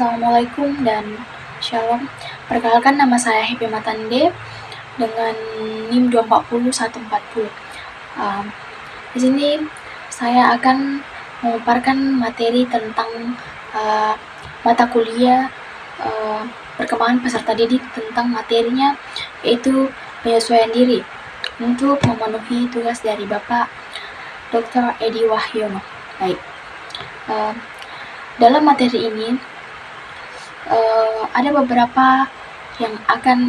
Assalamualaikum dan Shalom. Perkenalkan, nama saya Happy Matande dengan NIM 240-140. Di sini saya akan memaparkan materi tentang mata kuliah perkembangan peserta didik, tentang materinya yaitu penyesuaian diri untuk memenuhi tugas dari Bapak Dr. Edi Wahyono. Baik, dalam materi ini ada beberapa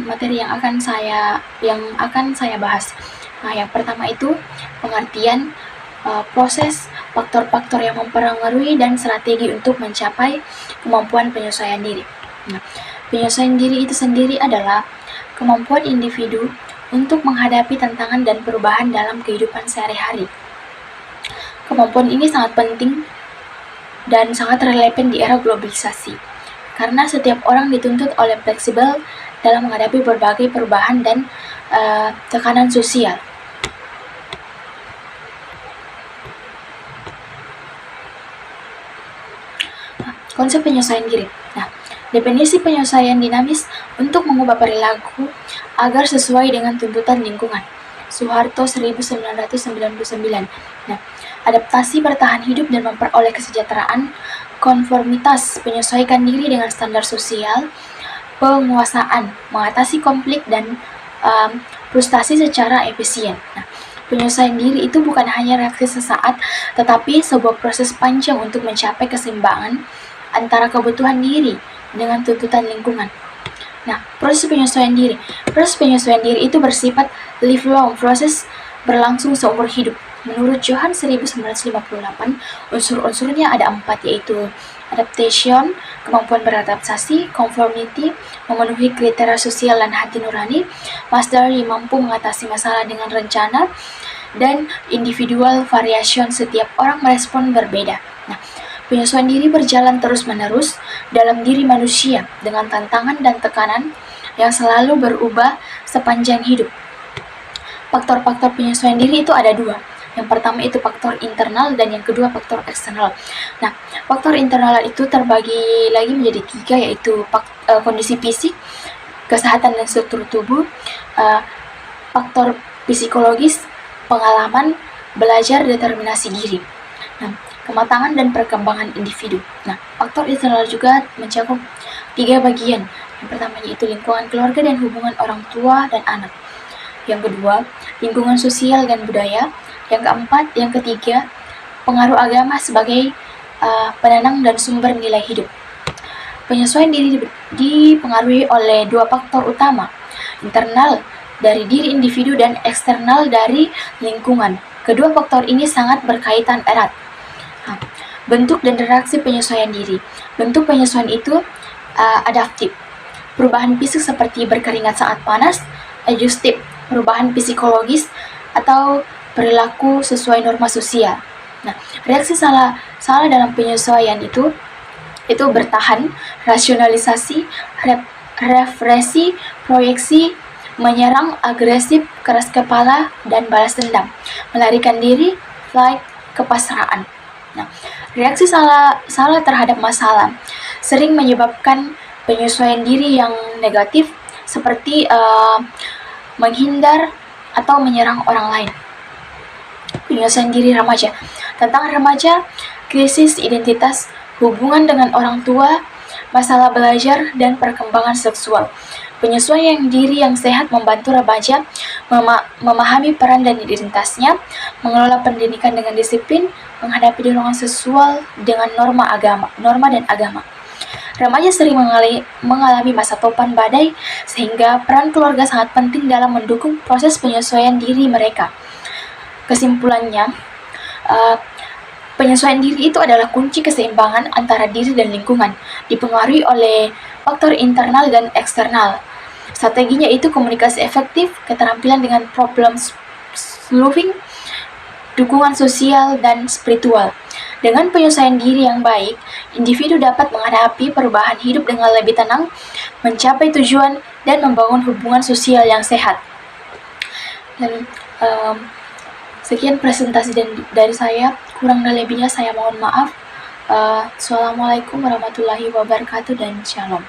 materi yang akan saya bahas. Nah, yang pertama itu pengertian proses, faktor-faktor yang mempengaruhi dan strategi untuk mencapai kemampuan penyesuaian diri. Nah, penyesuaian diri itu sendiri adalah kemampuan individu untuk menghadapi tantangan dan perubahan dalam kehidupan sehari-hari. Kemampuan ini sangat penting dan sangat relevan di era globalisasi, karena setiap orang dituntut oleh fleksibel dalam menghadapi berbagai perubahan dan tekanan sosial. Konsep penyesuaian diri. Nah, definisi penyesuaian dinamis untuk mengubah perilaku agar sesuai dengan tuntutan lingkungan. Soeharto 1999. Nah, adaptasi bertahan hidup dan memperoleh kesejahteraan, konformitas, menyesuaikan diri dengan standar sosial, penguasaan, mengatasi konflik dan frustasi secara efisien. Nah, penyesuaian diri itu bukan hanya reaksi sesaat, tetapi sebuah proses panjang untuk mencapai keseimbangan antara kebutuhan diri dengan tuntutan lingkungan. Nah, proses penyesuaian diri itu bersifat lifelong, proses berlangsung seumur hidup. Menurut Johann 1958, unsur-unsurnya ada 4, yaitu adaptation, kemampuan beradaptasi, conformity, memenuhi kriteria sosial dan hati nurani, mastery, mampu mengatasi masalah dengan rencana, dan individual variation, setiap orang merespon berbeda. Nah, penyesuaian diri berjalan terus-menerus dalam diri manusia dengan tantangan dan tekanan yang selalu berubah sepanjang hidup. Faktor-faktor penyesuaian diri itu ada 2. Yang pertama itu faktor internal dan yang kedua faktor eksternal. Nah, faktor internal itu terbagi lagi menjadi 3, yaitu kondisi fisik, kesehatan dan struktur tubuh, faktor psikologis, pengalaman, belajar, determinasi diri. Nah, kematangan dan perkembangan individu. Nah, faktor internal juga mencakup 3 bagian. Yang pertama yaitu lingkungan keluarga dan hubungan orang tua dan anak. Yang kedua, lingkungan sosial dan budaya. Yang keempat, yang ketiga, pengaruh agama sebagai penenang dan sumber nilai hidup. Penyesuaian diri dipengaruhi oleh 2 faktor utama, internal dari diri individu dan eksternal dari lingkungan. Kedua faktor ini sangat berkaitan erat. Bentuk dan reaksi penyesuaian diri. Bentuk penyesuaian itu adaptif, perubahan fisik seperti berkeringat saat panas; adjustif, perubahan psikologis atau perilaku sesuai norma sosial. Nah, reaksi salah dalam penyesuaian itu bertahan, rasionalisasi, represi, proyeksi, menyerang, agresif, keras kepala, dan balas dendam, melarikan diri, flight, kepasrahan. Nah, reaksi salah terhadap masalah sering menyebabkan penyesuaian diri yang negatif, seperti menghindar atau menyerang orang lain. Penyesuaian diri remaja. Tantangan remaja, krisis identitas, hubungan dengan orang tua, masalah belajar, dan perkembangan seksual. Penyesuaian diri yang sehat membantu remaja memahami peran dan identitasnya, mengelola pendidikan dengan disiplin, menghadapi dorongan seksual dengan norma dan agama. Remaja sering mengalami masa topan badai, sehingga peran keluarga sangat penting dalam mendukung proses penyesuaian diri mereka. Kesimpulannya, penyesuaian diri itu adalah kunci keseimbangan antara diri dan lingkungan, dipengaruhi oleh faktor internal dan eksternal. Strateginya itu komunikasi efektif, keterampilan dengan problem solving, dukungan sosial, dan spiritual. Dengan penyesuaian diri yang baik, individu dapat menghadapi perubahan hidup dengan lebih tenang, mencapai tujuan, dan membangun hubungan sosial yang sehat. Dan sekian presentasi dari saya, kurang dan lebihnya saya mohon maaf. Assalamualaikum warahmatullahi wabarakatuh dan shalom.